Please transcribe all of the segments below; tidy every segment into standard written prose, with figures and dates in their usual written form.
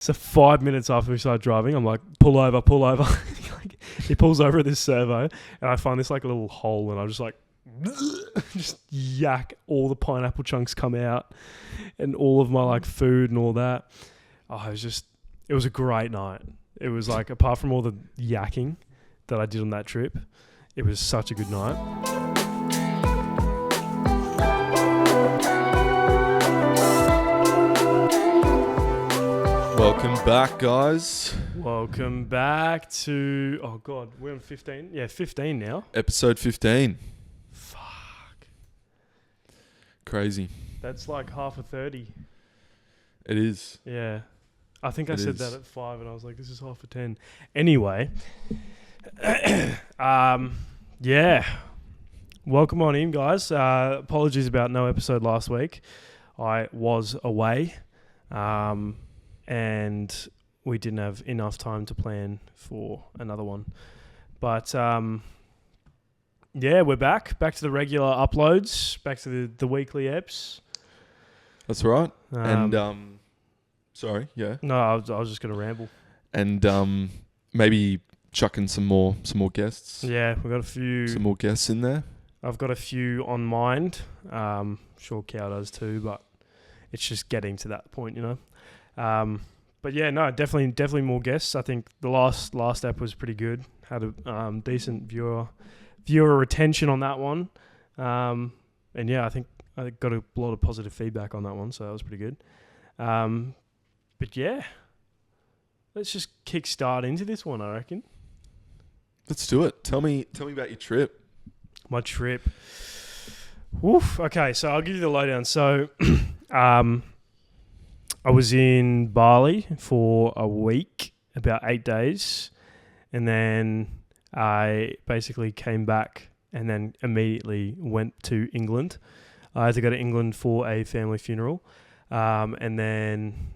So 5 minutes after we started driving, I'm like, pull over. He pulls over at this servo, and I find this like a little hole, and I just like, just yak, all the pineapple chunks come out, and all of my like food and all that. Oh, it was a great night. It was like, apart from all the yakking that I did on that trip, it was such a good night. Welcome back, guys. Welcome back to... Oh, God. We're on 15? Yeah, 15 now. Episode 15. Fuck. Crazy. That's like half a 30. It is. Yeah. I think I said that at 5 and I was like, this is half a 10. Anyway. Yeah. Welcome on in, guys. Apologies about no episode last week. I was away. And we didn't have enough time to plan for another one. But, yeah, we're back. Back to the regular uploads. Back to the weekly eps. That's right. Sorry, yeah. No, I was just going to ramble. And maybe chucking some more guests. Yeah, we've got a few. Some more guests in there. I've got a few on mind. Sure Cow does too, but it's just getting to that point, you know. But yeah, no, definitely more guests. I think the last ep was pretty good. Had a decent viewer retention on that one. And yeah, I think I got a lot of positive feedback on that one, so that was pretty good. But yeah, let's just kickstart into this one, I reckon. Let's do it. Tell me about your trip. My trip. Woof. Okay, so I'll give you the lowdown. So, I was in Bali for a week, about 8 days, and then I basically came back and then immediately went to England. I had to go to England for a family funeral, and then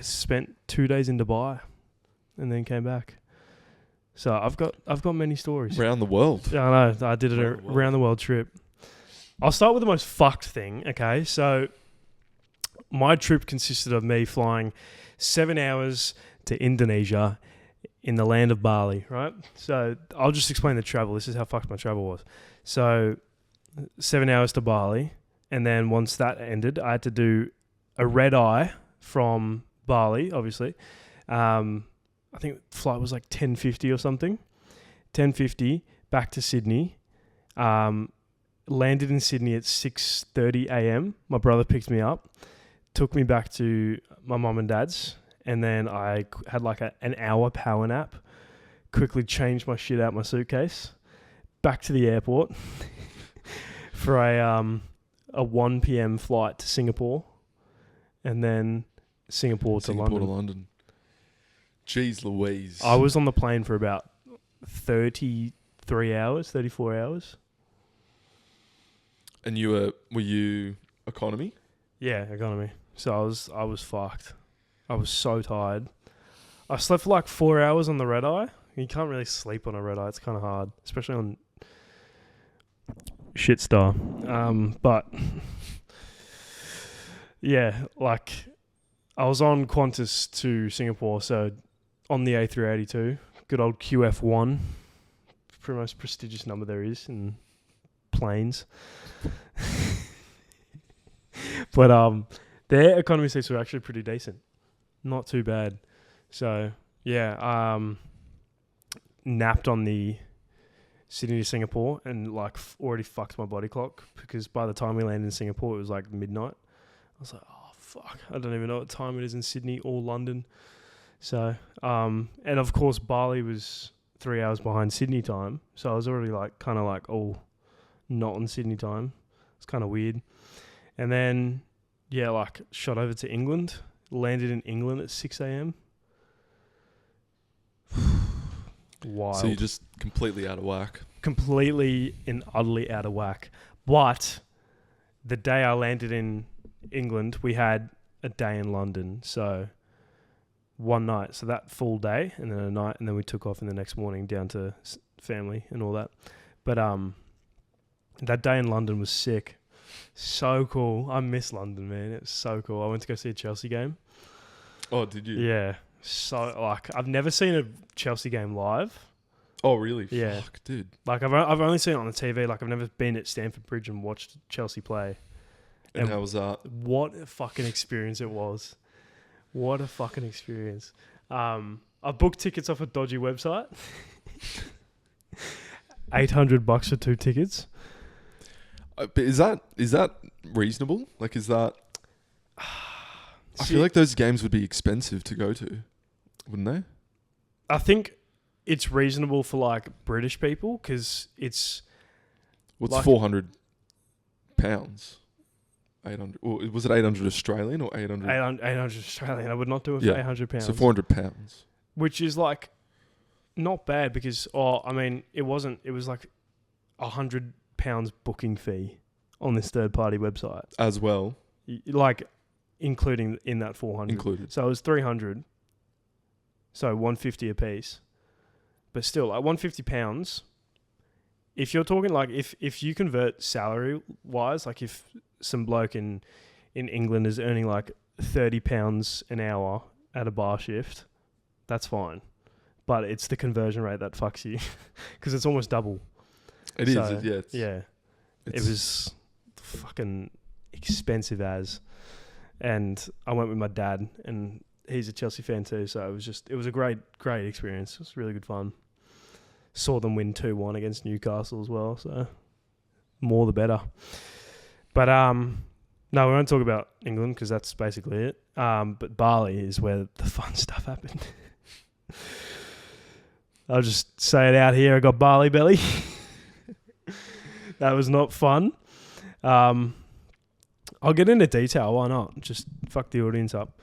spent 2 days in Dubai, and then came back. So I've got many stories. Around the world. Yeah, I know. I did a round the world trip. I'll start with the most fucked thing, okay? So my trip consisted of me flying 7 hours to Indonesia in the land of Bali, right? So I'll just explain the travel. This is how fucked my travel was. So 7 hours to Bali, and then once that ended, I had to do a red eye from Bali, obviously. I think the flight was like 10:50 or something. 10:50 back to Sydney. Landed in Sydney at 6:30 a.m. My brother picked me up, took me back to my mum and dad's, and then I had like an hour power nap, quickly changed my shit out my suitcase, back to the airport for a 1 p.m. flight to Singapore, and then Singapore to London. Jeez Louise. I was on the plane for about 34 hours. And were you economy? Yeah, economy. So I was fucked. I was so tired. I slept for like 4 hours on the red eye. You can't really sleep on a red eye. It's kind of hard, especially on Shitstar. But yeah, like I was on Qantas to Singapore, so on the A382, good old QF1, pretty most prestigious number there is in planes. But their economy seats were actually pretty decent, not too bad. So yeah, napped on the Sydney to Singapore and like already fucked my body clock, because by the time we landed in Singapore it was like midnight. I was like, oh fuck, I don't even know what time it is in Sydney or London. So and of course Bali was 3 hours behind Sydney time, so I was already like kind of like, oh, not on Sydney time. It's kind of weird. And then, yeah, like shot over to England, landed in England at 6 a.m. Wild. So you're just completely out of whack. Completely and utterly out of whack. But the day I landed in England, we had a day in London. So one night. So that full day and then a night. And then we took off in the next morning down to family and all that. But that day in London was sick. So cool. I miss London, man. It was so cool. I went to go see a Chelsea game. Oh, did you? Yeah. So, like, I've never seen a Chelsea game live. Oh, really? Yeah. Fuck, dude. Like, I've only seen it on the TV. Like, I've never been at Stamford Bridge and watched Chelsea play. And how was that? What a fucking experience it was. What a fucking experience. I booked tickets off a dodgy website. $800 for 2 tickets. But is that reasonable? Like, is that... I feel like those games would be expensive to go to, wouldn't they? I think it's reasonable for, like, British people because it's... What's like, £400? 800, or was it 800 Australian or 800? 800 Australian. I would not do it for £800. So £400. Which is, like, not bad because, it wasn't. It was like £100 booking fee on this third-party website. As well. Like, including in that 400. Included. So it was 300. So 150 a piece. But still, like, £150. If you're talking, like, if you convert salary-wise, like, if some bloke in England is earning, like, £30 an hour at a bar shift, that's fine. But it's the conversion rate that fucks you because it's almost double. It is, yeah. Yeah. It was fucking expensive as. And I went with my dad, and he's a Chelsea fan too, so it was a great experience. It was really good fun. Saw them win 2-1 against Newcastle as well, so more the better. But no, we won't talk about England because that's basically it. But Bali is where the fun stuff happened. I'll just say it out here. I got Bali belly. That was not fun. I'll get into detail. Why not? Just fuck the audience up.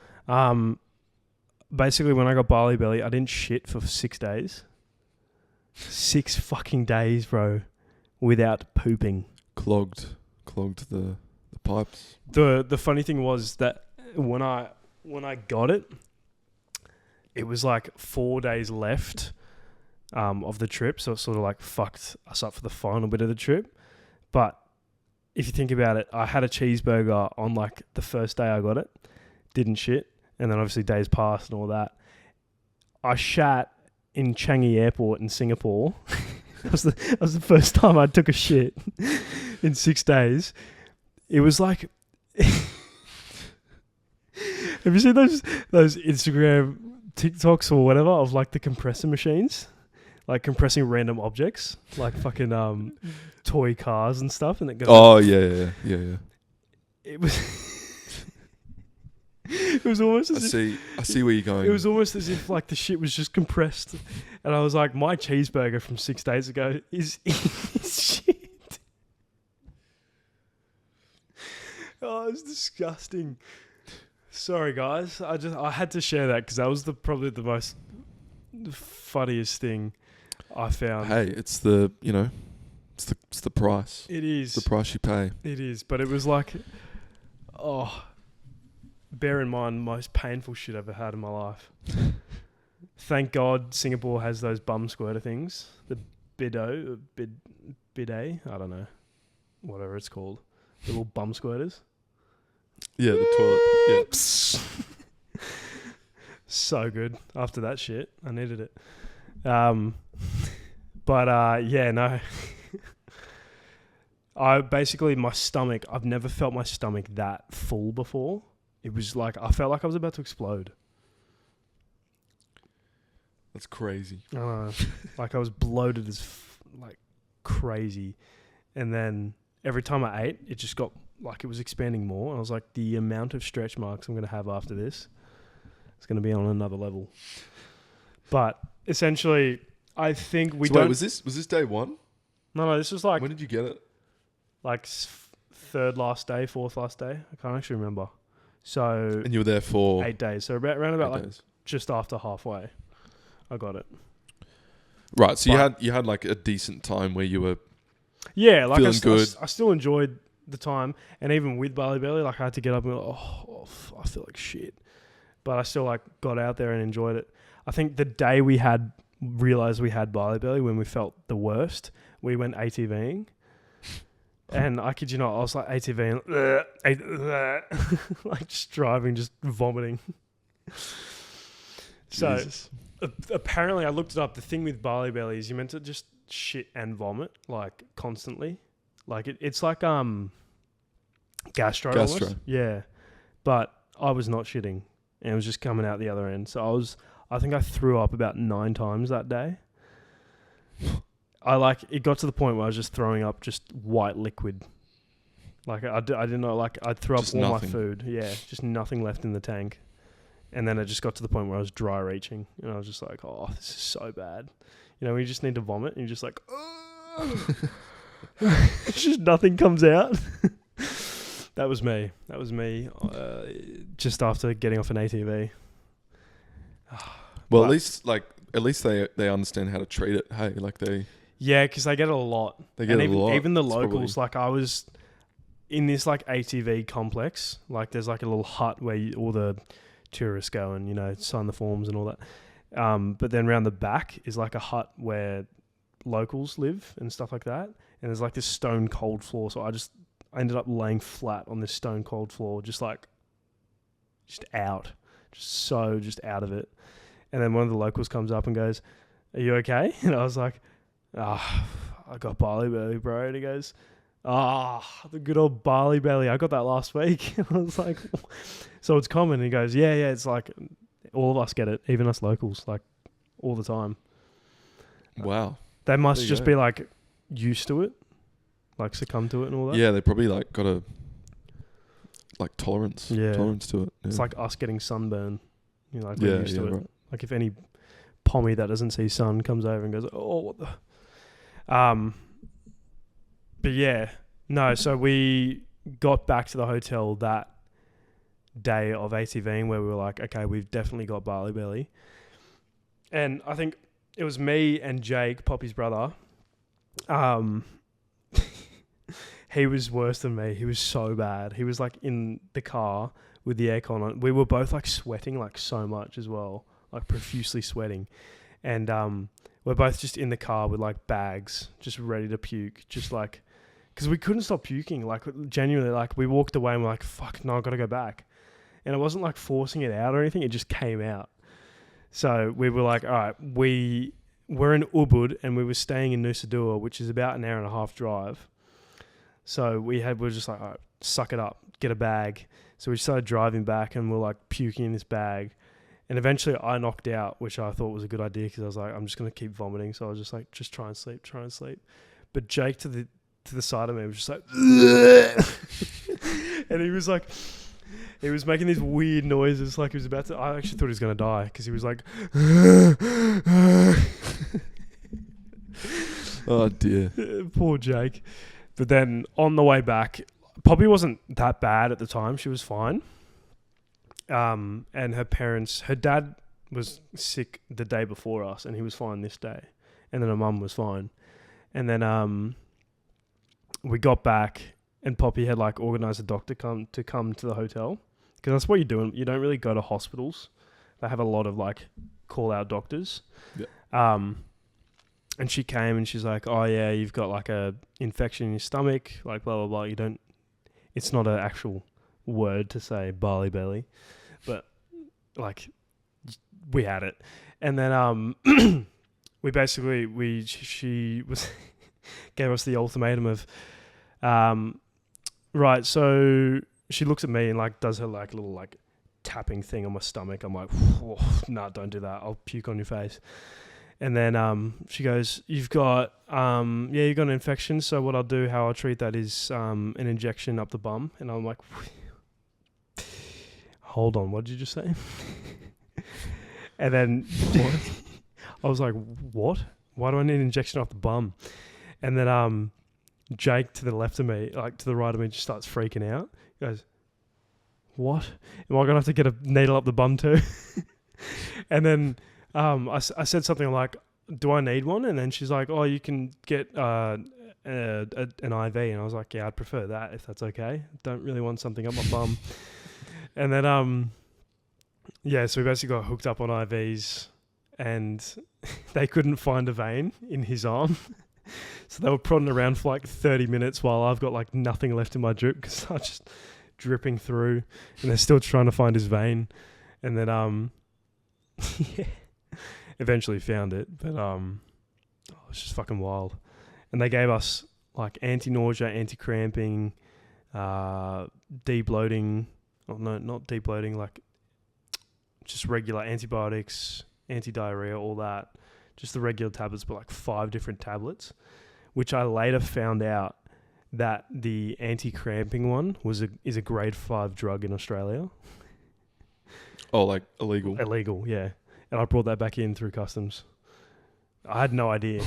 Basically, when I got Bali belly, I didn't shit for 6 days. 6 fucking days, bro, without pooping. Clogged the pipes. The funny thing was that when I got it, it was like 4 days left of the trip, so it sort of like fucked us up for the final bit of the trip. But if you think about it, I had a cheeseburger on like the first day I got it, didn't shit, and then obviously days passed and all that. I shat in Changi Airport in Singapore. That was the first time I took a shit in 6 days. It was like, have you seen those Instagram TikToks or whatever of like the compressor machines, like compressing random objects, like fucking toy cars and stuff, and it goes. Oh yeah. It was. It was almost as I see where you're going. It was almost as if like the shit was just compressed, and I was like, my cheeseburger from 6 days ago is shit. Oh, it's disgusting. Sorry, guys. I had to share that because that was probably the most funniest thing I found. Hey, it's the price. It is the price you pay. It is, but it was like, bear in mind, most painful shit I've ever had in my life. Thank God Singapore has those bum squirter things. The bidet, I don't know, whatever it's called. The little bum squirters. Yeah, the toilet. Yeah. So good. After that shit, I needed it. But yeah, no. My stomach, I've never felt my stomach that full before. It was like, I felt like I was about to explode. That's crazy. I don't know. Like I was bloated as like crazy. And then every time I ate, it just got like it was expanding more. I was like, the amount of stretch marks I'm going to have after this, it's going to be on another level. But essentially, I think we don't... Wait, was this day one? No, this was like... When did you get it? Like third last day, fourth last day. I can't actually remember. So... And you were there for... 8 days. So around about like days. Just after halfway, I got it. Right, so you had like a decent time where you were... Yeah, like feeling good. I still enjoyed the time, and even with Bali Belly, like I had to get up and go, I feel like shit, but I still like got out there and enjoyed it. I think the day we realized we had Bali Belly, when we felt the worst, we went ATVing, and I kid you not, I was like ATVing, like just driving, just vomiting. So Jesus. apparently, I looked it up. The thing with Bali belly is you're meant to just shit and vomit like constantly. Like it's like gastro. Gastro. Almost. Yeah, but I was not shitting, and it was just coming out the other end. So I think I threw up about 9 times that day. It got to the point where I was just throwing up just white liquid. Like I didn't know, like I threw up Just all nothing. my food. Yeah, just nothing left in the tank. And then it just got to the point where I was dry reaching, and I was just like, oh, this is so bad. You know, when you just need to vomit, and you're just like, oh. It's just nothing comes out. That was me. Just after getting off an ATV. Well, But- at least they understand how to treat it. Hey, like Yeah, because they get it a lot. they get and it a lot. Even the It's locals, like I was in this like ATV complex, like there's like a little hut where all the tourists go and, you know, sign the forms and all that. But then around the back is like a hut where locals live and stuff like that. And there's like this stone cold floor. So I ended up laying flat on this stone cold floor, just out of it. And then one of the locals comes up and goes, "Are you okay?" And I was like, I got barley belly, bro. And he goes, the good old barley belly. I got that last week. And I was like, so it's common. And he goes, yeah, it's like all of us get it, even us locals, like all the time. wow. They must There you just go. be like used to it, like succumb to it and all that. Yeah, they probably like got a tolerance to it. Yeah. It's like us getting sunburn. You know, like we're used to it. Right. Like if any pommy that doesn't see sun comes over and goes, oh, what the... But yeah, no, so we got back to the hotel that day of ATVing where we were like, okay, we've definitely got barley belly. And I think it was me and Jake, Poppy's brother. He was worse than me. He was so bad. He was like in the car with the aircon on. We were both like sweating like so much as well, like profusely sweating. And we're both just in the car with like bags, just ready to puke, just like, because we couldn't stop puking. Like genuinely, like we walked away and we're like, fuck, no, I've got to go back. And it wasn't like forcing it out or anything. It just came out. So we were like, all right, we're in Ubud and we were staying in Nusa Dua, which is about an hour and a half drive. So we were just like, all right, suck it up, get a bag. So we started driving back and we're like puking in this bag. And eventually I knocked out, which I thought was a good idea because I was like, I'm just going to keep vomiting. So I was just like, just try and sleep. But Jake to the side of me was just like, and he was like, he was making these weird noises like he was about to, I actually thought he was going to die because he was like, Oh dear. poor Jake. But then on the way back, Poppy wasn't that bad at the time. She was fine. And her dad was sick the day before us and he was fine this day. And then her mum was fine. And then we got back and Poppy had like organised a doctor come to the hotel. Because that's what you're doing. You don't really go to hospitals. They have a lot of like call out doctors. Yeah. And she came and she's like, oh yeah, you've got like a infection in your stomach, like blah, blah, blah. It's not an actual word to say barley belly, but like we had it. And then she gave us the ultimatum of, right, so she looks at me and like does her like little like tapping thing on my stomach. I'm like, nah, don't do that. I'll puke on your face. And then she goes, you've got an infection. So what how I'll treat that is an injection up the bum. And I'm like, hold on, what did you just say? And then I was like, what? Why do I need an injection up the bum? And then Jake to the left of me, like to the right of me, just starts freaking out. He goes, what? Am I going to have to get a needle up the bum too? And then I said something like, do I need one? And then she's like, oh, you can get an IV. And I was like, yeah, I'd prefer that if that's okay. Don't really want something up my bum. And then, so we basically got hooked up on IVs and they couldn't find a vein in his arm. So they were prodding around for like 30 minutes while I've got like nothing left in my drip because I'm just dripping through and they're still trying to find his vein. And then yeah, eventually found it, but it was just fucking wild. And they gave us like anti-nausea, anti-cramping, de-bloating. Oh no, not de-bloating, like just regular antibiotics, anti-diarrhea, all that. Just the regular tablets, but like 5 different tablets, which I later found out that the anti-cramping one is a grade 5 drug in Australia. Oh, like illegal? Illegal, yeah. And I brought that back in through customs. I had no idea.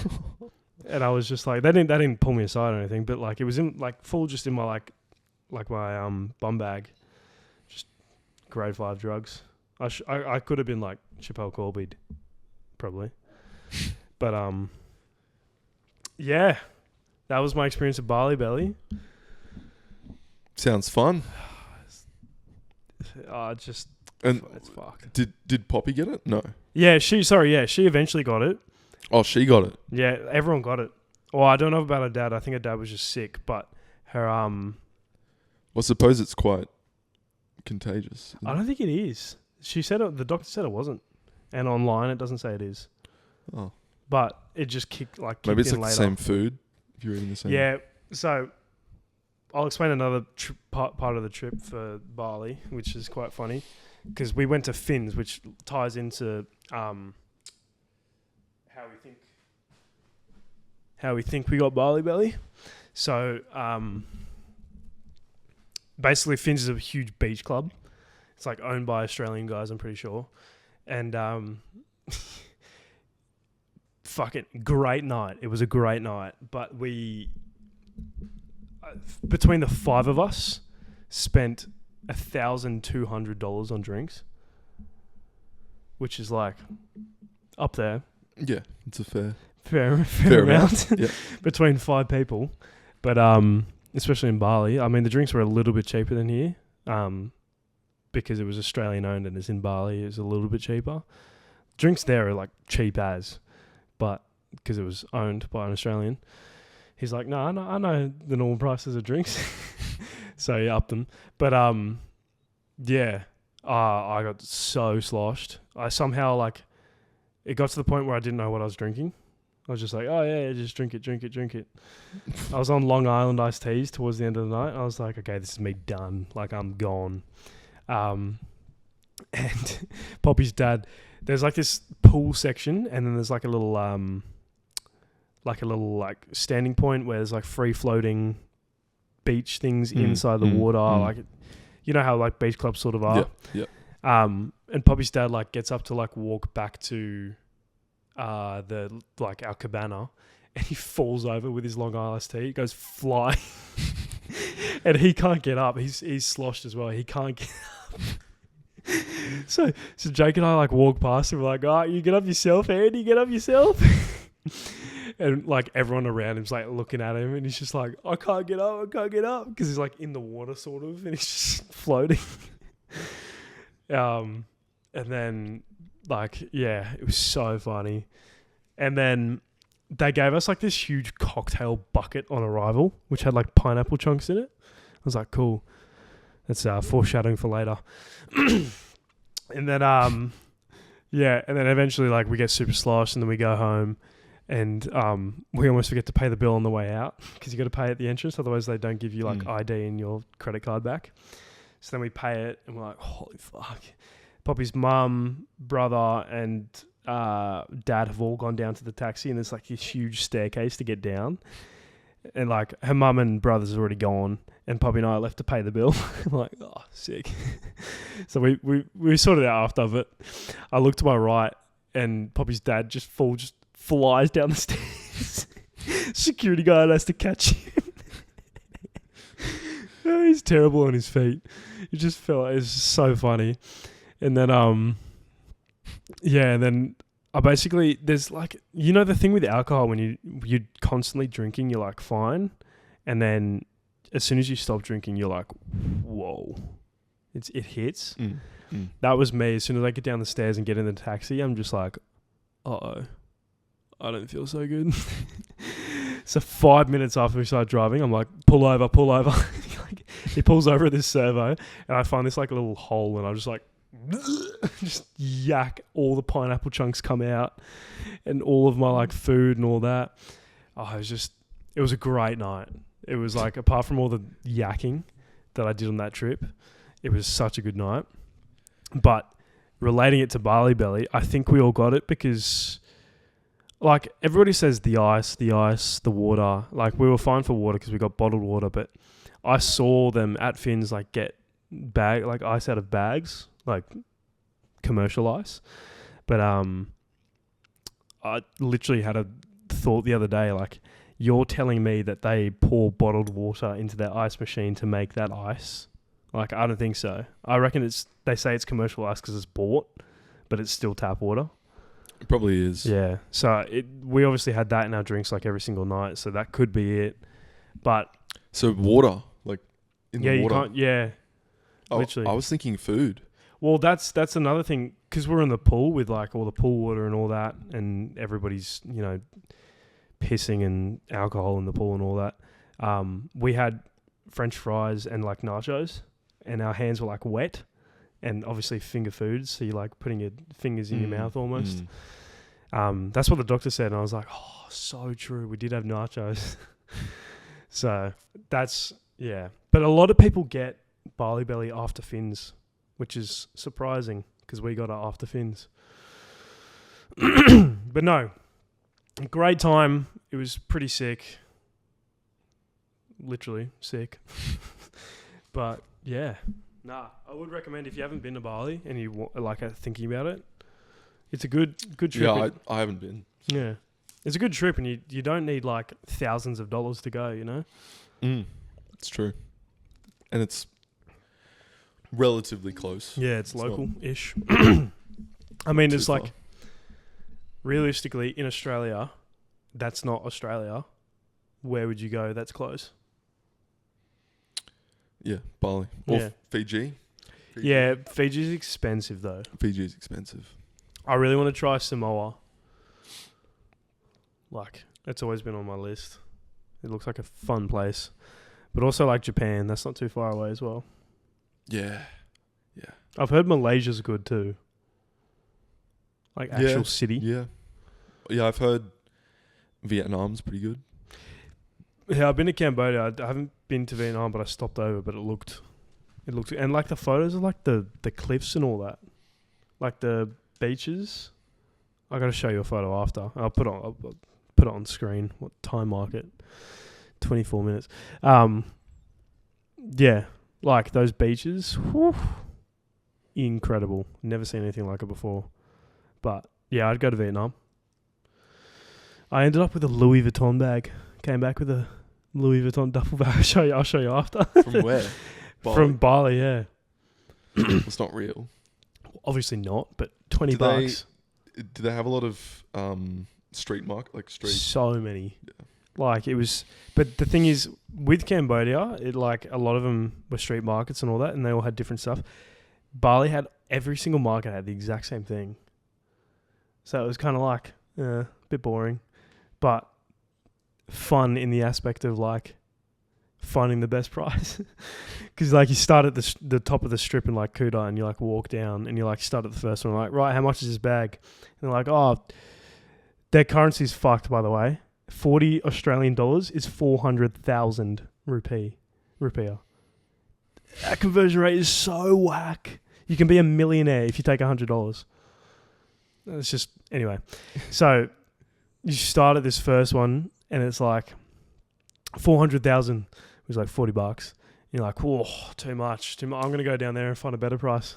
And I was just like, they didn't pull me aside or anything, but like it was in like full just in my like my bum bag, just grade 5 drugs. I could have been like Chappelle Corby, probably, but yeah, that was my experience at Bali Belly. Sounds fun. It's fucked. Did Poppy get it? No. Yeah, she eventually got it. Oh, she got it. Yeah, everyone got it. Well, I don't know about her dad. I think her dad was just sick, but her Well, suppose it's quite contagious. I don't think it is. She said the doctor said it wasn't, and online it doesn't say it is. Oh, but it just kicked maybe it's in like later. the same food if you're eating the same. Yeah, so I'll explain another part of the trip for Bali, which is quite funny, because we went to Finn's, which ties into how we think we got Bali Belly. So basically, Finn's is a huge beach club. It's like owned by Australian guys, I'm pretty sure, and fucking great night. It was a great night, but we between the 5 of us spent $1,200 on drinks, which is like up there. Yeah, it's a fair amount between 5 people, but especially in Bali. I mean, the drinks were a little bit cheaper than here, because it was Australian owned and it's in Bali. It was a little bit cheaper. Drinks there are like cheap as, but because it was owned by an Australian, he's like, no, I know the normal prices of drinks, so he upped them. But yeah, I got so sloshed. I somehow like, it got to the point where I didn't know what I was drinking. I was just like, oh yeah, just drink it. I was on Long Island iced teas towards the end of the night. I was like, okay, this is me done. Like, I'm gone. And Poppy's dad, there's like this pool section, and then there's like a little standing point where there's like free floating beach things inside the water. Like, you know how like beach clubs sort of are. Yeah. And Poppy's dad like gets up to like walk back to our cabana, and he falls over with his Long Island iced tea. He goes flying, and he can't get up. He's sloshed as well. He can't get up. So Jake and I like walk past him. We're like, "Oh, you get up yourself, Andy. Get up yourself." And like everyone around him's like looking at him, and he's just like, I can't get up, because he's like in the water sort of, and he's just floating. And then like, yeah, it was so funny. And then they gave us like this huge cocktail bucket on arrival, which had like pineapple chunks in it. I was like, cool. That's foreshadowing for later. And then yeah, and then eventually like we get super sloshed, and then we go home. And we almost forget to pay the bill on the way out, because you got to pay at the entrance, otherwise they don't give you like ID and your credit card back. So then we pay it, and we're like, holy fuck. Poppy's mum, brother, and dad have all gone down to the taxi, and there's like this huge staircase to get down. And like her mum and brother's already gone, and Poppy and I are left to pay the bill. I'm like, oh, sick. So we sorted it out after, but I look to my right, and Poppy's dad just flies down the stairs. Security guard has to catch him. Oh, he's terrible on his feet. It just felt, it's so funny. And then yeah, and then I basically, there's like, you know the thing with alcohol, when you're constantly drinking, you're like fine, and then as soon as you stop drinking, you're like, whoa, it hits. That was me. As soon as I get down the stairs and get in the taxi, I'm just like, uh-oh, I don't feel so good. So 5 minutes after we start driving, I'm like, pull over. He pulls over at this servo, and I find this like little hole, and I'm just like, just yak, all the pineapple chunks come out and all of my like food and all that. Oh, it was a great night. It was like, apart from all the yakking that I did on that trip, it was such a good night. But relating it to Bali Belly, I think we all got it because like everybody says the ice, the water, like we were fine for water because we got bottled water, but I saw them at Finn's like get ice out of bags, like commercial ice. But I literally had a thought the other day, like, you're telling me that they pour bottled water into their ice machine to make that ice? Like, I don't think so. I reckon they say it's commercial ice because it's bought, but it's still tap water. It probably is. Yeah. So we obviously had that in our drinks like every single night, so that could be it. But so water, like in the water. You can't. Yeah. Oh, literally. I was thinking food. Well, that's another thing because we're in the pool with like all the pool water and all that, and everybody's pissing and alcohol in the pool and all that. We had French fries and like nachos, and our hands were like wet, and obviously finger foods, so you're like putting your fingers in your mouth almost. That's what the doctor said, and I was like, oh, so true. We did have nachos. So that's, yeah. But a lot of people get Bali Belly after Fins, which is surprising because we got it after Fins. But no, great time. It was pretty sick. Literally sick. But yeah, I would recommend if you haven't been to Bali and you are thinking about it, it's a good trip. Yeah, I haven't been. Yeah. It's a good trip, and you don't need like thousands of dollars to go, It's true. And it's relatively close. Yeah, it's local-ish. I mean, it's like, realistically, in Australia, that's not Australia. Where would you go that's close? Yeah, Bali. Or Fiji. Yeah, Fiji's expensive, though. Fiji's expensive. I really want to try Samoa. Like, it's always been on my list. It looks like a fun place. But also like Japan, that's not too far away as well. Yeah. Yeah. I've heard Malaysia's good too. Like actual city. Yeah. Yeah, I've heard Vietnam's pretty good. Yeah, I've been to Cambodia. I haven't been to Vietnam, but I stopped over, but it looked, and like the photos of like the cliffs and all that. Like the beaches. I got to show you a photo after. I'll put it on screen. What time market? 24 minutes. Yeah, like those beaches. Whew, incredible. Never seen anything like it before. But yeah, I'd go to Vietnam. I ended up with a Louis Vuitton bag. Came back with a Louis Vuitton duffel bag. I'll show you after. From where? Bali? From Bali, yeah. It's not real. Obviously not, but $20. Do they have a lot of street? So many. Yeah. Like it was, but the thing is, with Cambodia, it like a lot of them were street markets and all that, and they all had different stuff. Bali had every single market had the exact same thing, so it was kind of like a bit boring, but fun in the aspect of like finding the best price. Because like you start at the top of the strip in like Kuta, and you like walk down, and you like start at the first one, like, right, how much is this bag? And they're like, oh, their currency's fucked, by the way. 40 Australian dollars is 400,000 rupiah. That conversion rate is so whack. You can be a millionaire if you take $100. It's just, anyway. So you start at this first one, and it's like 400,000 was like $40. And you're like, whoa, too much. I'm going to go down there and find a better price.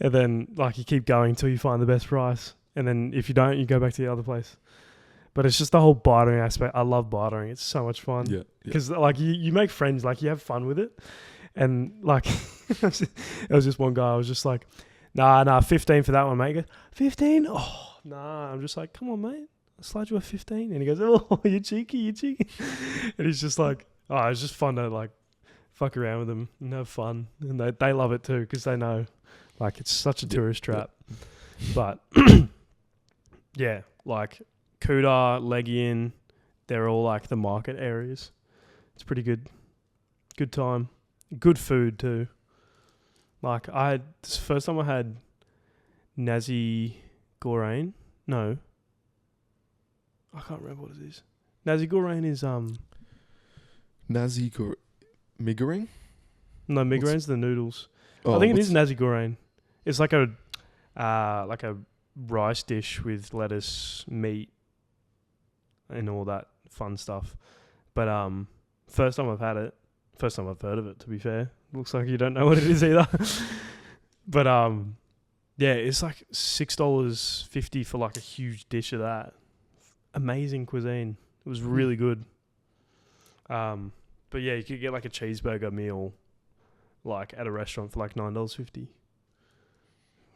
And then like you keep going until you find the best price. And then if you don't, you go back to the other place. But it's just the whole bartering aspect. I love bartering. It's so much fun. Yeah. Because like you make friends, like you have fun with it. And like, it was just one guy. I was just like, nah, 15 for that one, mate. He goes, 15? Oh, nah. I'm just like, come on, mate. I'll slide you a 15. And he goes, oh, you're cheeky. And he's just like, oh, it's just fun to like fuck around with them and have fun. And they love it too because they know like it's such a tourist trap. But yeah, like Kuta, Legian, they're all like the market areas. It's pretty good. Good time. Good food too. Like this first time I had Nazi Gorraine. No. I can't remember what it is. Nazi Gorraine is Miggering? no, migraine's the noodles. Oh, I think it is Nazi Gorraine. It's like a rice dish with lettuce, meat, and all that fun stuff. But first time I've had it. First time I've heard of it, to be fair. Looks like you don't know what it is either. But yeah, it's like $6.50 for like a huge dish of that. Amazing cuisine. It was really good. But yeah, you could get like a cheeseburger meal like at a restaurant for like $9.50.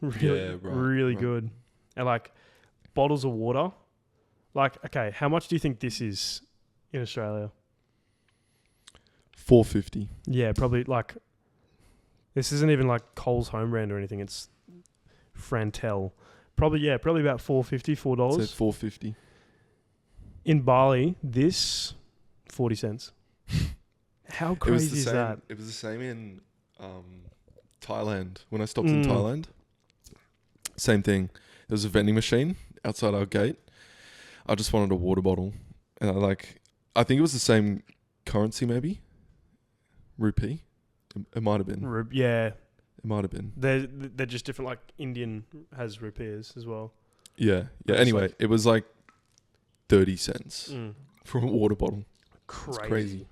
Really good. And like bottles of water. Like, okay, how much do you think this is in Australia? $4.50. Yeah, probably like this isn't even like Coles home brand or anything. It's Frantel. Probably about $4.50, $4. Said $4.50. In Bali, this 40 cents. How crazy is that? It was the same in Thailand. When I stopped in Thailand, same thing. There was a vending machine outside our gate. I just wanted a water bottle, and I think it was the same currency, maybe rupee. It might have been. Yeah, it might have been. They're just different. Like Indian has rupees as well. Yeah. Anyway, it was like 30 cents for a water bottle. Crazy.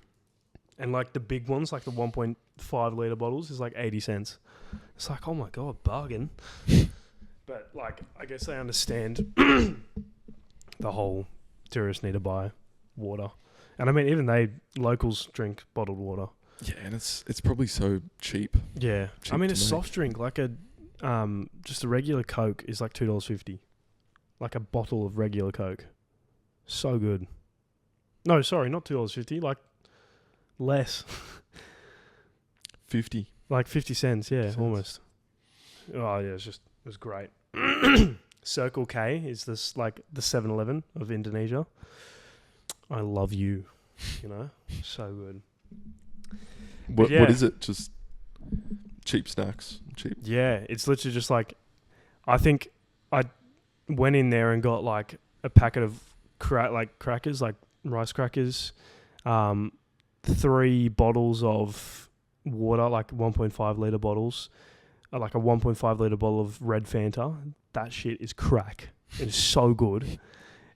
And like the big ones, like the 1.5 litre bottles, is like 80 cents. It's like, oh my God, bargain. But like, I guess they understand the whole tourists need to buy water. And I mean, even locals drink bottled water. Yeah, and it's probably so cheap. Yeah. Cheap I mean, to a make. soft drink, like just a regular Coke is like $2.50. Like a bottle of regular Coke. So good. No, sorry, not $2.50, like less. 50. Like 50 cents, yeah, almost. Oh, yeah, it was great. Circle K is this like the 7-Eleven of Indonesia. I love you, so good. What is it? Just cheap snacks? Cheap? Yeah, it's literally just like, I think I went in there and got like a packet of crackers, like rice crackers, 3 bottles of water, like 1.5 litre bottles, like a 1.5 litre bottle of red Fanta. That shit is crack. It is so good.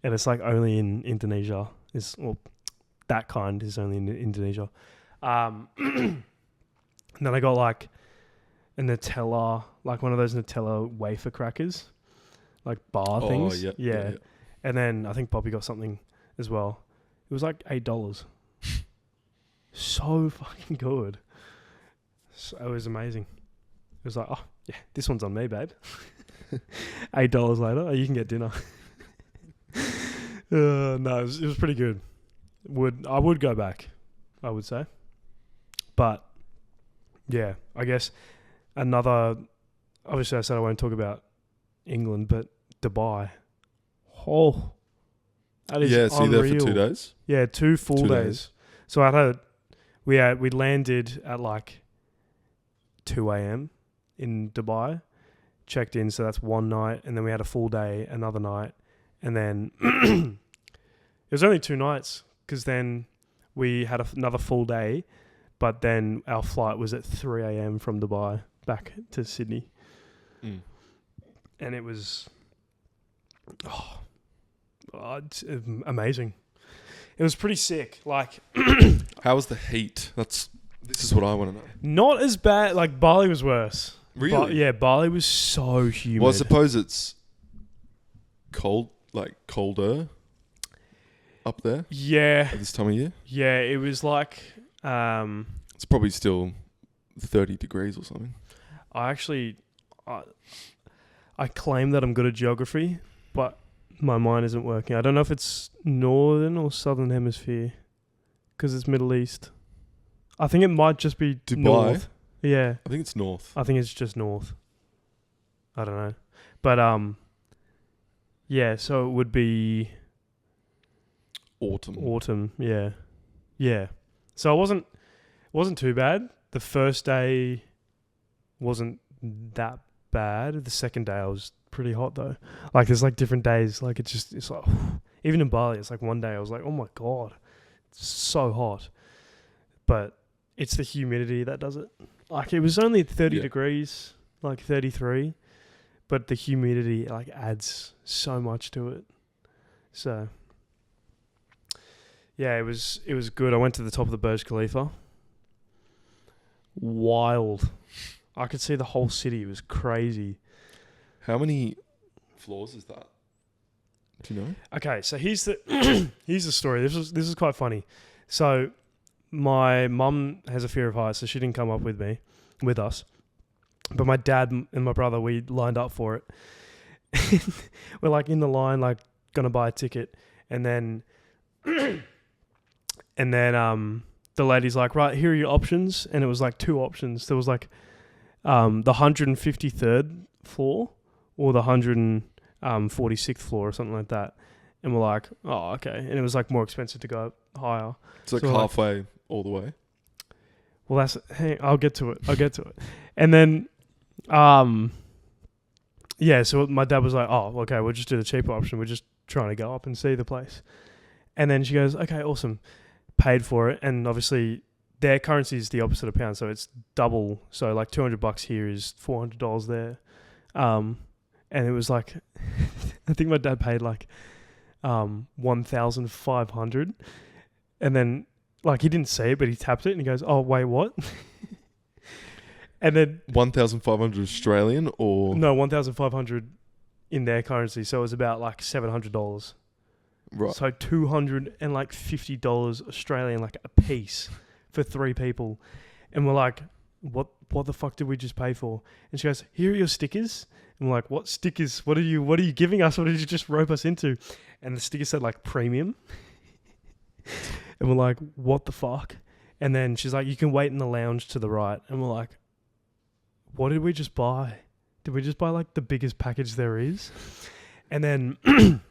And it's like only in Indonesia. That kind is only in Indonesia. And then I got like a Nutella, like one of those Nutella wafer crackers, like bar things. Yeah. And then I think Poppy got something as well. It was like $8. So fucking good. So it was amazing. It was like, oh yeah, this one's on me, babe. $8 later, oh, you can get dinner. No, it was pretty good. I would go back, I would say. But yeah, I guess obviously I said I won't talk about England, but Dubai. Oh, that is so you're there for 2 days? Yeah, 2 full days. So we landed at like 2 a.m. in Dubai, checked in, so that's one night, and then we had a full day another night, and then it was only 2 nights because then we had another full day, but then our flight was at 3 a.m. from Dubai back to Sydney, and it was it's amazing. It was pretty sick. Like, how was the heat? This is what I want to know. Not as bad. Like Bali was worse. Really? Bali was so humid. Well, I suppose it's cold, like colder up there. Yeah. At this time of year. Yeah, it was like. It's probably still 30 degrees or something. I claim that I'm good at geography, but my mind isn't working. I don't know if it's northern or southern hemisphere because it's Middle East. I think it might just be Dubai? North. Yeah. I think it's north. I think it's just north. I don't know. But yeah, so it would be Autumn, yeah. Yeah. So it wasn't too bad. The first day wasn't that bad. The second day I was pretty hot though. Like there's like different days. Like it's like even in Bali, it's like one day I was like, oh my god, it's so hot. But it's the humidity that does it. Like it was only 30 degrees, like 33, but the humidity like adds so much to it. So yeah, it was good. I went to the top of the Burj Khalifa. Wild. I could see the whole city. It was crazy. How many floors is that? Do you know? Okay, so here's the here's the story. This is quite funny. So my mum has a fear of heights, so she didn't come up with us. But my dad and my brother, we lined up for it. We're like in the line, like gonna buy a ticket, and then the lady's like, right, here are your options, and it was like two options. There was like the 153rd floor or the 146th floor or something like that. And we're like, oh, okay. And it was like more expensive to go up higher. It's like halfway all the way. Well, I'll get to it. And then, so my dad was like, oh, okay, we'll just do the cheaper option. We're just trying to go up and see the place. And then she goes, okay, awesome. Paid for it. And obviously their currency is the opposite of pound. So it's double. So like $200 here is $400 there. And it was like, I think my dad paid like 1,500, and then like he didn't see it, but he tapped it and he goes, "Oh wait, what?" And then 1,500 Australian or no, 1,500 in their currency, so it was about like $700. Right. So $250 Australian, like a piece for three people, and we're like, "What the fuck did we just pay for?" And she goes, "Here are your stickers." And we're like, what stickers? What are you giving us? What did you just rope us into? And the sticker said like premium. And we're like, what the fuck? And then she's like, you can wait in the lounge to the right. And we're like, what did we just buy? Did we just buy like the biggest package there is? And then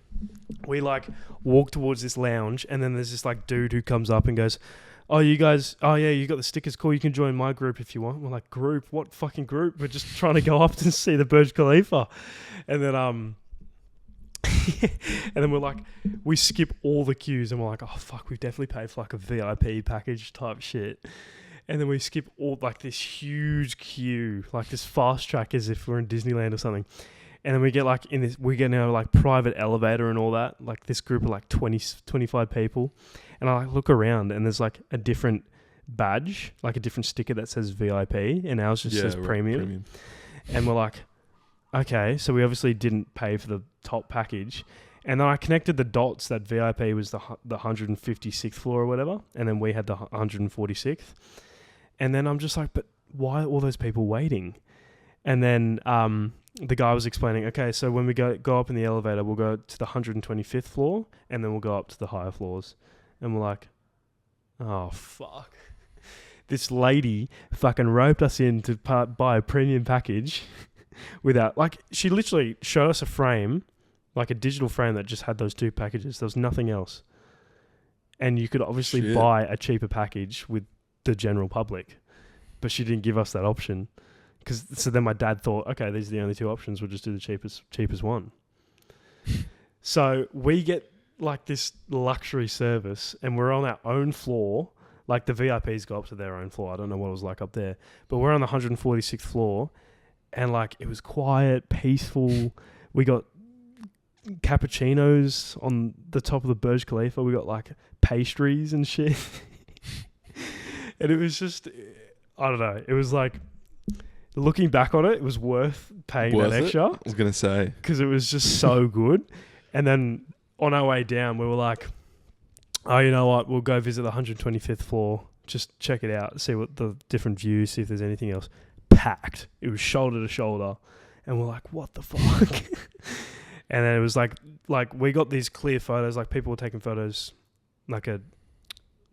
we like walk towards this lounge, and then there's this like dude who comes up and goes, oh, you guys, oh yeah, you got the stickers, cool, you can join my group if you want. We're like, group? What fucking group? We're just trying to go up and see the Burj Khalifa. And then and then we're like, we skip all the queues, and we're like, oh fuck, we've definitely paid for like a VIP package type shit. And then we skip all like this huge queue, like this fast track as if we're in Disneyland or something. And then we get like we get in our like private elevator and all that, like this group of like 25 people. And I like look around, and there's like a different badge, like a different sticker that says VIP, and ours just says premium. And we're like, okay, so we obviously didn't pay for the top package. And then I connected the dots that VIP was the 156th floor or whatever, and then we had the 146th. And then I'm just like, but why are all those people waiting? And then the guy was explaining, okay, so when we go up in the elevator, we'll go to the 125th floor, and then we'll go up to the higher floors. And we're like, oh, fuck. This lady fucking roped us in to buy a premium package without, like, she literally showed us a frame, like a digital frame that just had those two packages. There was nothing else. And you could obviously buy a cheaper package with the general public, but she didn't give us that option. So then my dad thought, okay, these are the only two options. We'll just do the cheapest one. So we get like this luxury service, and we're on our own floor. Like the VIPs go up to their own floor. I don't know what it was like up there, but we're on the 146th floor, and like it was quiet, peaceful. We got cappuccinos on the top of the Burj Khalifa. We got like pastries and shit. And it was just, I don't know. It was like, looking back on it, it was worth paying that extra. I was going to say. Because it was just so good. And then on our way down, we were like, oh, you know what? We'll go visit the 125th floor. Just check it out. See what the different views, see if there's anything else. Packed. It was shoulder to shoulder. And we're like, what the fuck? And then it was like we got these clear photos. Like people were taking photos. Like a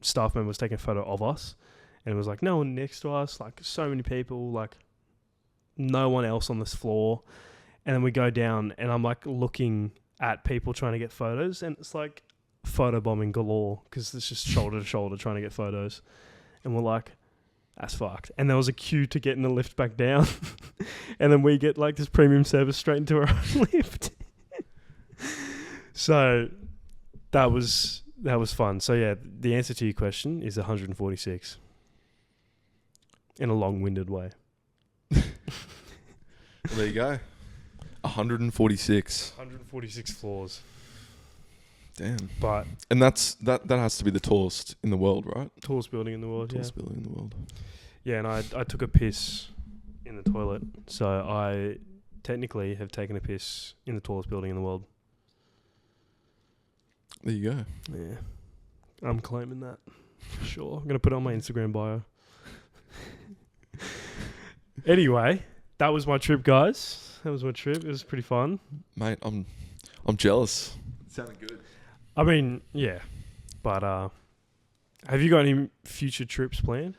staff member was taking a photo of us. And it was like no one next to us. Like so many people. Like no one else on this floor. And then we go down, and I'm like looking at people trying to get photos, and it's like photo bombing galore, because it's just shoulder to shoulder trying to get photos. And we're like, that's fucked. And there was a queue to get in the lift back down. And then we get like this premium service straight into our own lift. So that was fun. So yeah, the answer to your question is 146 in a long-winded way. Well, there you go. 146. 146 floors. Damn. But And that has to be the tallest in the world, right? tallest building in the world, Tallest building in the world. Yeah, and I took a piss in the toilet. So I technically have taken a piss in the tallest building in the world. There you go. Yeah. I'm claiming that. For sure. I'm going to put it on my Instagram bio. Anyway, that was my trip, guys. That was my trip. It was pretty fun. Mate, I'm jealous. It sounded good. I mean, yeah. But have you got any future trips planned?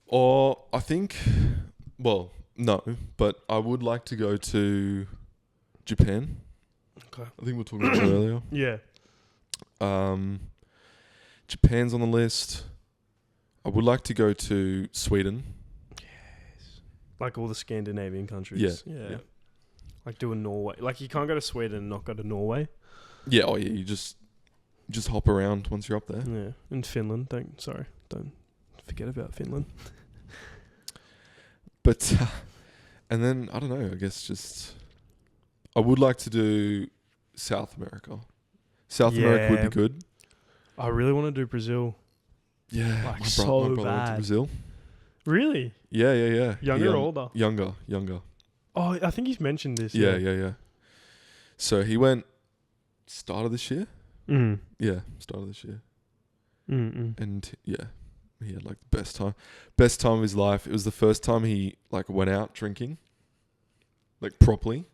Or I think, well, no, but I would like to go to Japan. Okay. I think we were talking about that earlier. Yeah. Japan's on the list. I would like to go to Sweden. Yes. Like all the Scandinavian countries. Yeah. Like doing Norway. Like you can't go to Sweden and not go to Norway. Yeah, oh yeah, you just hop around once you're up there. Yeah. And Finland. Don't forget about Finland. But, and then, I don't know, I guess I would like to do South America. South America would be good. I really want to do Brazil. Yeah, Like my so brother went to bad. Brazil. Really? Yeah. Younger or older? Younger. Oh, I think he's mentioned this. Yeah. So he went start of this year? Mm. Yeah, start of this year. Mm-mm. And yeah, he had like the best time of his life. It was the first time he like went out drinking, like properly,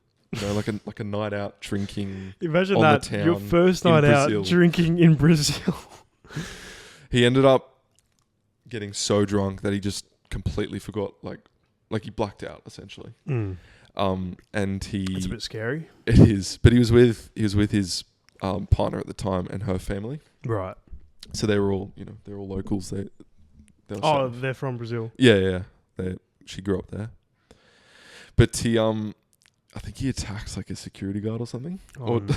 like a night out drinking. Imagine on that, the town your first in night out Brazil. drinking in Brazil. He ended up getting so drunk that he just completely forgot, like he blacked out essentially. Mm. And he. It's a bit scary. It is, but he was with his partner at the time and her family. Right. So they were all, they're all locals. They were safe. They're from Brazil. Yeah. She grew up there. But he, I think he attacked like a security guard or something. Oh, no.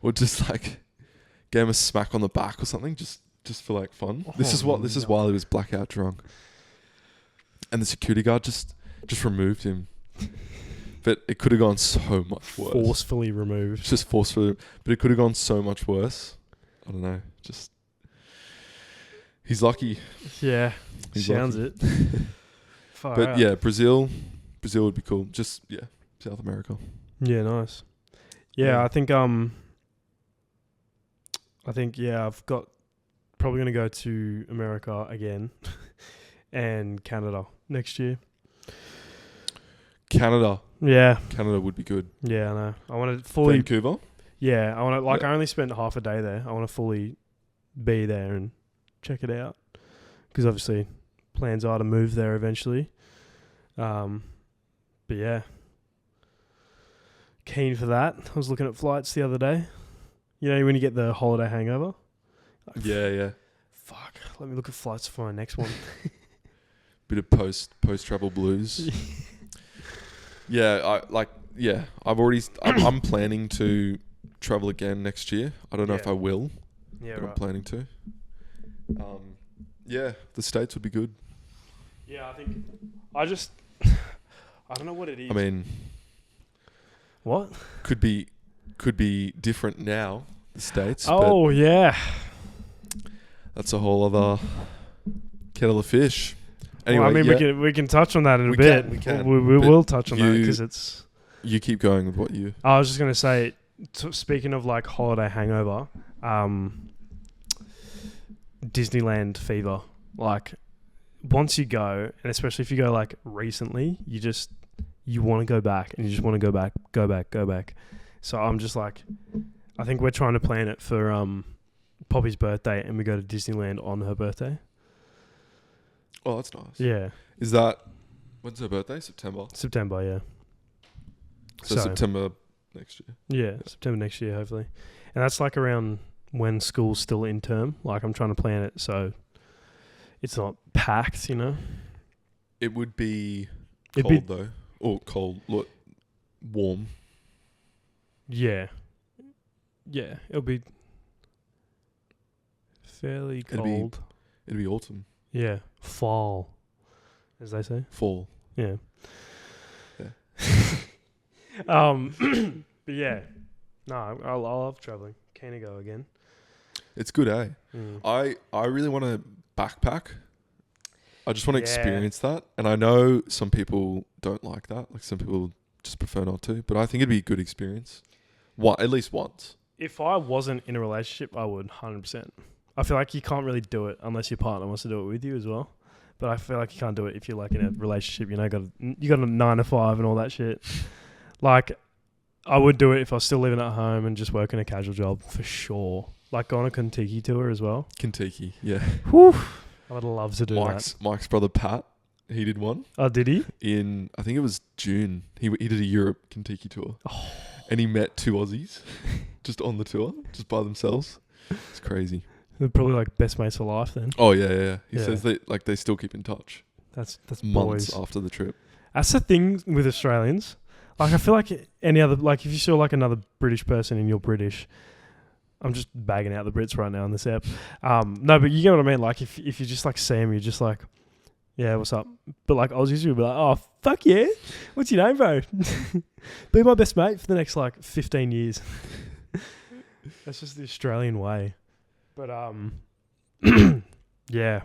Or just like gave him a smack on the back or something, just for like fun. This is while he was blackout drunk. And the security guard just removed him. But it could have gone so much worse. Forcefully removed. Just forcefully. But it could have gone so much worse. I don't know. Just... He's lucky. Yeah. He's Sounds lucky. it. Far But out. yeah, Brazil would be cool. Just, yeah, South America. Yeah, nice. Yeah, I think I've got probably going to go to America again and Canada next year. Canada would be good. Yeah, I know. I want to fully... Vancouver? Yeah, I want to... Yeah. I only spent half a day there. I want to fully be there and check it out. Because obviously plans are to move there eventually. But yeah. Keen for that. I was looking at flights the other day. You know when you get the holiday hangover? Like, Yeah. fuck, let me look at flights for my next one. Bit of post-travel blues. I'm planning to travel again next year. I don't know if I will, Yeah, but right. I'm planning to. The States would be good. Yeah, I think... I don't know what it is. I mean... What? Could be different now, the States. Oh, yeah. But that's a whole other kettle of fish. Anyway, Well, I mean, we can touch on that in a bit. We can. We will touch on that because it's... You keep going with what you... I was just going to say, speaking of like holiday hangover, Disneyland fever. Like, once you go, and especially if you go like recently, you want to go back and you just want to go back. So I'm just like, I think we're trying to plan it for Poppy's birthday and we go to Disneyland on her birthday. Oh, that's nice. Yeah. Is that... When's her birthday? September, yeah. So September next year. Yeah, September next year, hopefully. And that's like around when school's still in term. Like I'm trying to plan it so it's not packed, you know? It would be It'd cold be- though, or cold, look, warm. Yeah. Yeah, it'll be fairly It'd be- cold. It'd be autumn, Yeah. Fall, as they say. fall. Yeah. Yeah. But yeah. No, I love traveling. Keen to go again. It's good, eh? Mm. I really want to backpack. I just want to Yeah. experience that, and I know some people don't like that. Like some people just prefer not to, but I think it'd be a good experience. At least once. If I wasn't in a relationship, I would 100%. I feel like you can't really do it unless your partner wants to do it with you as well. But I feel like you can't do it if you're like in a relationship. You know, you got a 9 to 5 and all that shit. Like, I would do it if I was still living at home and just working a casual job for sure. Like go on a Kentucky tour as well. Kentucky, yeah. Whew. I would love to do that. Mike's brother Pat, he did one Oh, did he? in, I think it was June. He did a Europe Kentucky tour, and he met 2 Aussies just on the tour, just by themselves. It's crazy. They're probably like best mates for life then. Oh yeah. He Yeah. says they still keep in touch That's months boys. after the trip. That's the thing with Australians. Like I feel like any other, like if you saw like another British person and you're British, I'm just bagging out the Brits right now on this app. No, but you get what I mean. Like if you just like see them, you're just like, yeah, what's up? But like Aussies will be like, oh fuck yeah, what's your name, bro? Be my best mate for the next like 15 years. That's just the Australian way. But yeah.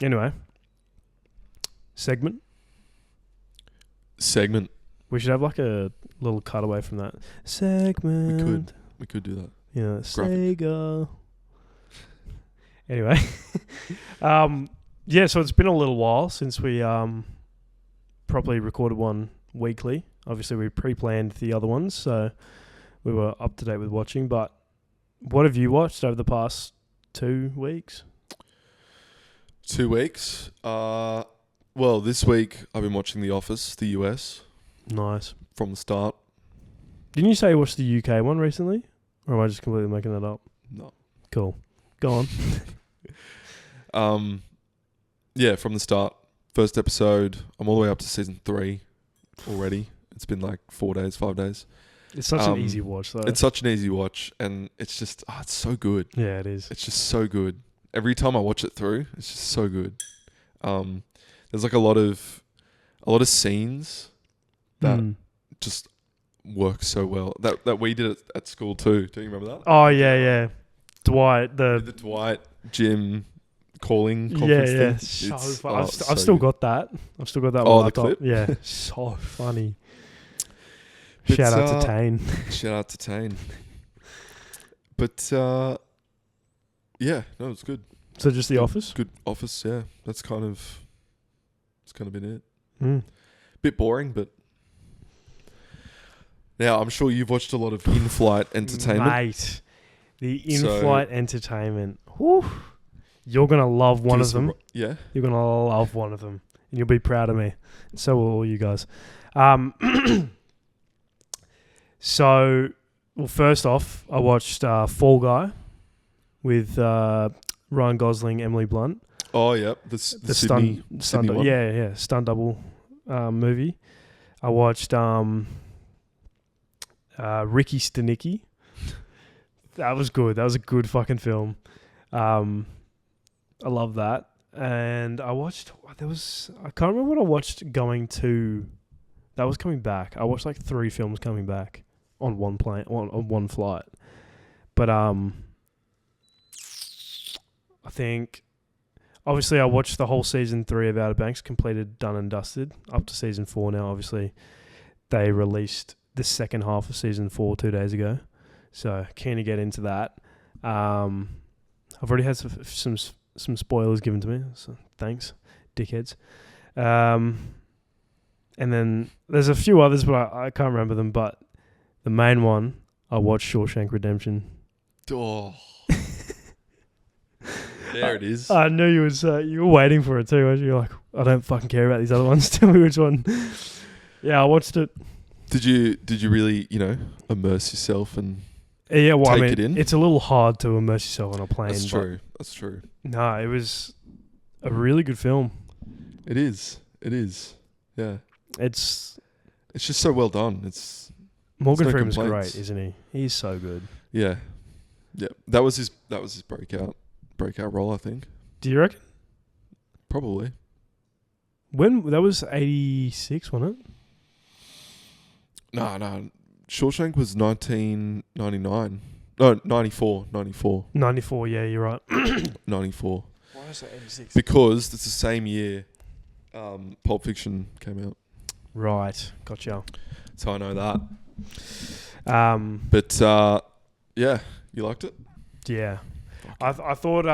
Anyway, segment. We should have like a little cutaway from that segment. We could do that. Yeah, Graphic. Sega. Anyway, yeah. So it's been a little while since we properly recorded one weekly. Obviously, we pre-planned the other ones, so we were up to date with watching. But what have you watched over the past 2 weeks? 2 weeks. Well, this week I've been watching The Office, the US, Nice. from the start. Didn't you say you watched the UK one recently, or am I just completely making that up? No. Cool. Go on. Yeah, from the start. First episode. I'm all the way up to season 3 already. It's been like 4 days, 5 days. It's such an easy watch, though. It's such an easy watch, and it's just, it's so good. Yeah, it is. It's just so good. Every time I watch it through, it's just so good. There's like a lot of scenes that just work so well. That we did it at school too. Do you remember that? Oh yeah. Dwight, The Dwight, Jim calling conference thing. yeah. So funny. I've still got that. I've still got that. Oh, on the laptop. clip? Yeah, so funny. But, Shout out to Tane. Shout out to Tane. But yeah, no, it's good. So just The Office. Good Office, yeah. That's kind of been it. Mm. Bit boring, but now I'm sure you've watched a lot of in-flight entertainment. Mate, the in-flight entertainment. Whew. You're gonna love one of them. Yeah. You're gonna love one of them, and you'll be proud of me. So will all you guys. So, well, first off, I watched Fall Guy with Ryan Gosling, Emily Blunt. Oh, yeah. The Sydney one. Yeah, stunt double movie. I watched Ricky Stenicki. That was good. That was a good fucking film. I love that. And I watched, I can't remember what I watched that was coming back. I watched like 3 films coming back on one plane, on one flight. But I think, obviously I watched the whole season 3 of Outer Banks, completed, done and dusted, up to season 4 now. Obviously they released the second half of season 4 2 days ago. So keen to get into that. I've already had some spoilers given to me, so thanks, dickheads. And then there's a few others, but I can't remember them. But the main one, I watched Shawshank Redemption. Oh. There it is. I knew you were waiting for it too, weren't you? You're like, I don't fucking care about these other ones. Tell me which one. Yeah, I watched it. Did you really, immerse yourself and Yeah, well, take it in? It's a little hard to immerse yourself on a plane. That's true. That's true. No, it was a really good film. It is. Yeah. It's just so well done. It's Morgan no Freeman's complaints. great, isn't he? He's so good. Yeah. That was his breakout role, I think. Do you reckon? Probably. When that was 86, wasn't it? No. Shawshank was 1999. No, 94. 94, yeah, you're right. 94. Why is it 86? Because it's the same year Pulp Fiction came out. Right, gotcha. So I know that. But yeah, you liked it? Yeah. I thought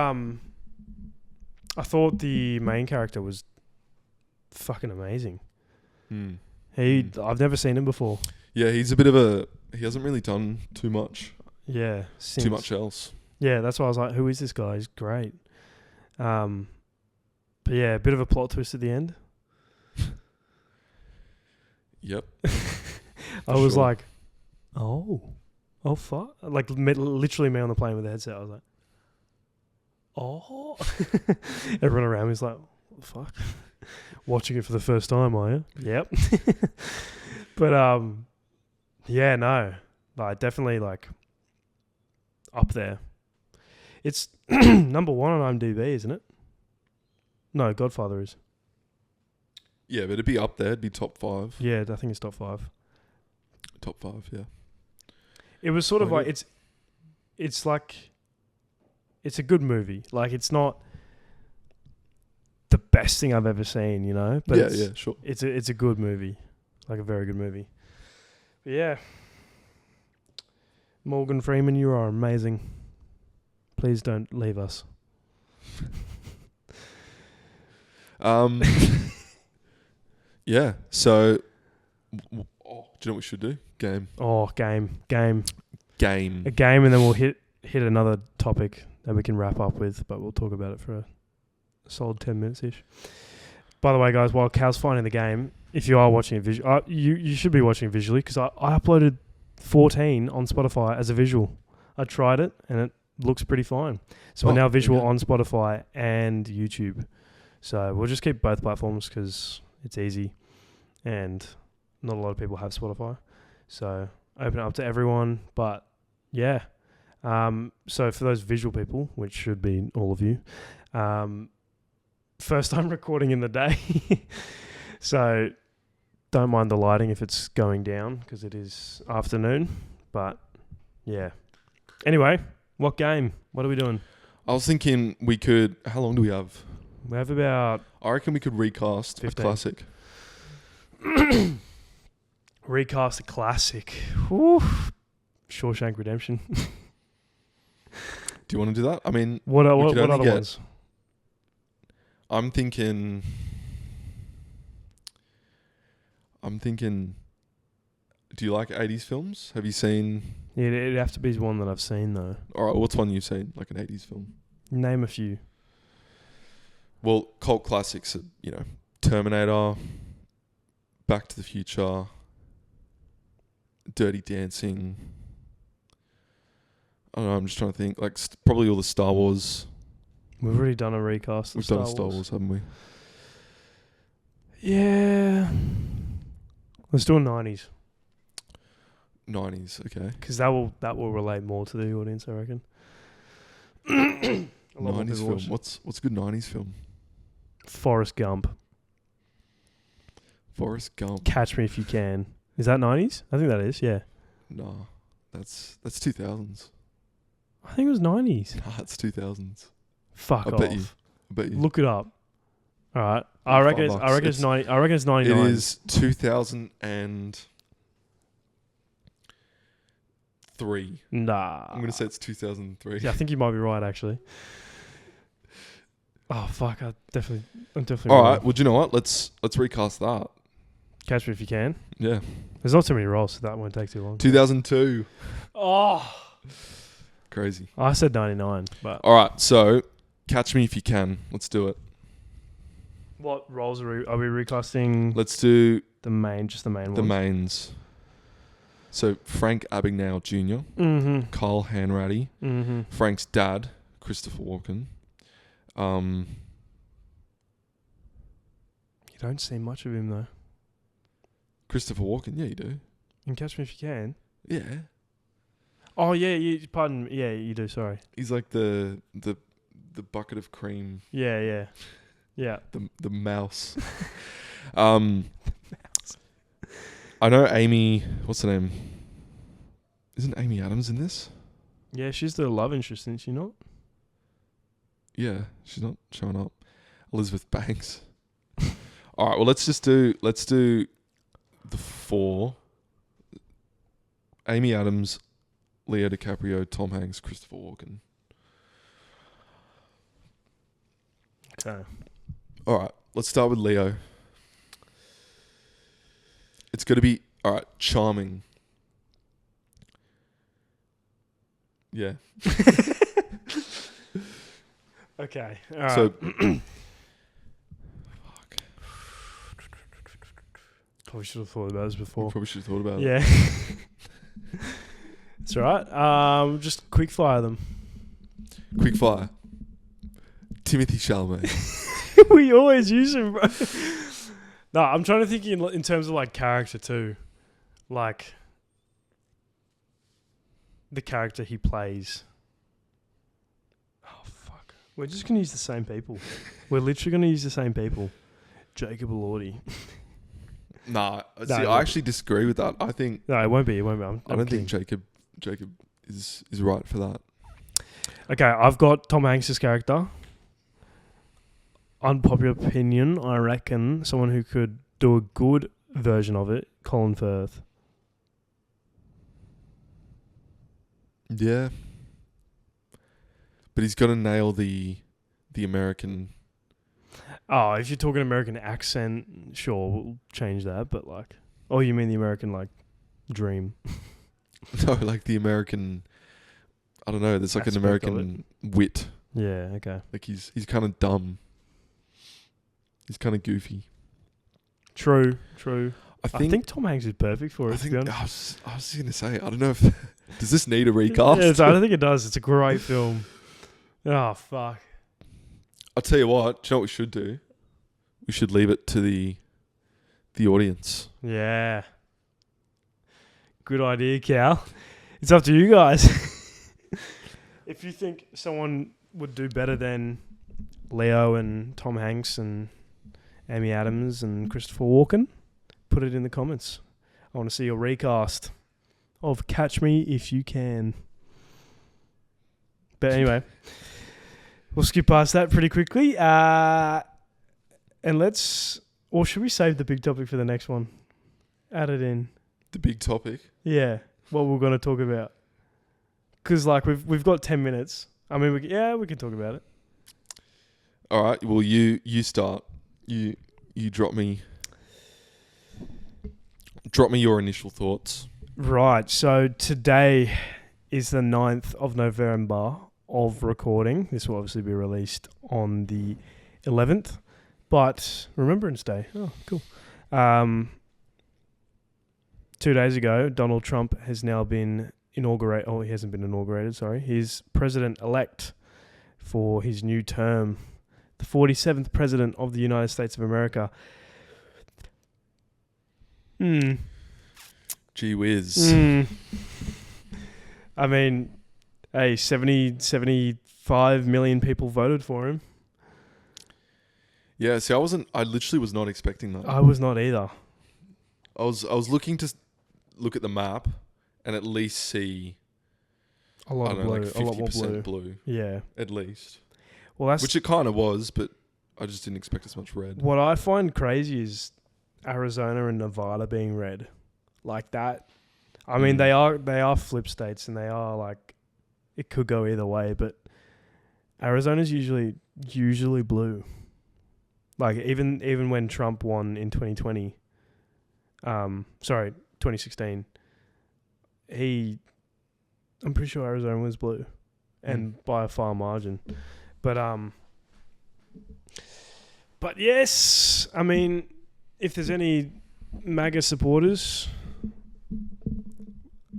the main character was fucking amazing. I've never seen him before. Yeah, he hasn't really done too much. Yeah. Too much else. Yeah, that's why I was like, who is this guy? He's great. But yeah, a bit of a plot twist at the end. Yep. I was like, oh fuck. Like literally me on the plane with the headset. I was like, oh. Everyone around me was like, what the fuck? Watching it for the first time, are you? Yep. But yeah, no. Like definitely like up there. It's number 1 on IMDb, isn't it? No, Godfather is. Yeah, but it'd be up there. It'd be top 5. Yeah, I think it's top 5. Top 5, yeah. It was sort of like it's like it's a good movie. Like it's not the best thing I've ever seen, you know. But yeah, sure. It's a good movie, like a very good movie. But yeah, Morgan Freeman, you are amazing. Please don't leave us. Yeah. So, do you know what we should do? Game. Oh, game. Game. A game, and then we'll hit another topic that we can wrap up with, but we'll talk about it for a solid 10 minutes ish. By the way, guys, while Cal's finding the game, if you are watching it visually, you should be watching it visually because I uploaded 14 on Spotify as a visual. I tried it and it looks pretty fine. So we're now visual on Spotify and YouTube. So we'll just keep both platforms because it's easy and not a lot of people have Spotify. So open it up to everyone. But yeah. So for those visual people, which should be all of you, first time recording in the day. So don't mind the lighting if it's going down because it is afternoon. But yeah. Anyway, what game? What are we doing? I was thinking we could... How long do we have? We have about... I reckon we could recast 15. a classic. Recast a classic. Whew. Shawshank Redemption. Do you want to do that? I mean... What other ones? I'm thinking... Do you like 80s films? Have you seen... Yeah, it'd have to be one that I've seen, though. All right, what's one you've seen? Like an 80s film? Name a few. Well, cult classics are, Terminator, Back to the Future, Dirty Dancing. I don't know, I'm just trying to think. Like, probably all the Star Wars. We've already done a recast of We've done Star Wars, haven't we? Yeah. Let's do a 90s. 90s, okay. Because that will relate more to the audience, I reckon. 90s film. What's a good 90s film? Forrest Gump. Forrest Gump. Catch Me If You Can. Is that 90s? I think that is, yeah. Nah, that's 2000s. I think it was 90s. Nah, it's 2000s. Fuck off. I bet you. Look it up. All right. I reckon it's 90. I reckon it's 99. It is 2003. Nah. I'm gonna say it's 2003. Yeah, I think you might be right actually. Oh fuck! I'm definitely. All right. Well, do you know what? Let's recast that. Catch Me If You Can. Yeah. There's not too many roles, so that won't take too long. 2002. Oh. Crazy. I said 99, but. All right. So, Catch Me If You Can. Let's do it. What roles are we recasting? Let's do the main ones. The mains. So Frank Abagnale Jr., Kyle Hanratty, Frank's dad, Christopher Walken, don't see much of him though. Christopher Walken, yeah, you do. In Catch Me If You Can. Yeah. Oh yeah, pardon. Yeah, you do. Sorry. He's like the bucket of cream. Yeah. The mouse. I know Amy. What's her name? Isn't Amy Adams in this? Yeah, she's the love interest, isn't she not? Yeah, she's not showing up. Elizabeth Banks. All right, well let's do the 4. Amy Adams, Leo DiCaprio, Tom Hanks, Christopher Walken. Okay. All right, let's start with Leo. It's going to be, all right, charming. Yeah. Okay. All right. So, probably should have thought about this before. probably should have thought about it. Yeah. That's all right. Just quick fire them. Quick fire. Timothy Chalamet. We always use him, bro. No, I'm trying to think in terms of like character too. Like the character he plays. Oh, fuck. We're just going to use the same people. We're literally going to use the same people. Jacob Elordi. Nah, see, I actually disagree with that. I think... No, it won't be. I don't think Jacob is right for that. Okay, I've got Tom Hanks' character. Unpopular opinion, I reckon someone who could do a good version of it, Colin Firth. Yeah. But he's got to nail the American... Oh, if you're talking American accent, sure, we'll change that. But like, oh, you mean the American like dream? No, like the American... I don't know, there's like an American wit. Yeah, okay. Like he's kind of dumb. He's kind of goofy. True. I think Tom Hanks is perfect for it, to be honest. I was going to say, I don't know if... Does this need a recast? Yeah, I don't think it does. It's a great film. Oh, fuck. I'll tell you what. Do you know what we should do? We should leave it to the audience. Yeah. Good idea, Cal. It's up to you guys. If you think someone would do better than Leo and Tom Hanks and Amy Adams and Christopher Walken, put it in the comments. I want to see your recast of Catch Me If You Can. But anyway, we'll skip past that pretty quickly. And or should we save the big topic for the next one? Add it in. The big topic? Yeah, what we're going to talk about. Because like we've got 10 minutes. I mean, we can talk about it. All right. Well, you start. You drop me your initial thoughts. Right. So today is the 9th of November of recording. This will obviously be released on the 11th. But Remembrance Day. Oh, cool. 2 days ago, Donald Trump has now been inaugurated. Oh, he hasn't been inaugurated, sorry. He's president-elect for his new term. The 47th president of the United States of America. Gee whiz. I mean, 75 million people voted for him. Yeah, see, I literally was not expecting that. I was not either. I was looking to look at the map and at least see a lot of blue, like 50% blue. Yeah. At least. Well, which it kind of was, but I just didn't expect as much red. What I find crazy is Arizona and Nevada being red. Like that. I mean, they are flip states and they are like, it could go either way, but Arizona's usually blue. Like even when Trump won in 2020, 2016, I'm pretty sure Arizona was blue, and by a far margin. But yes, I mean, if there's any MAGA supporters,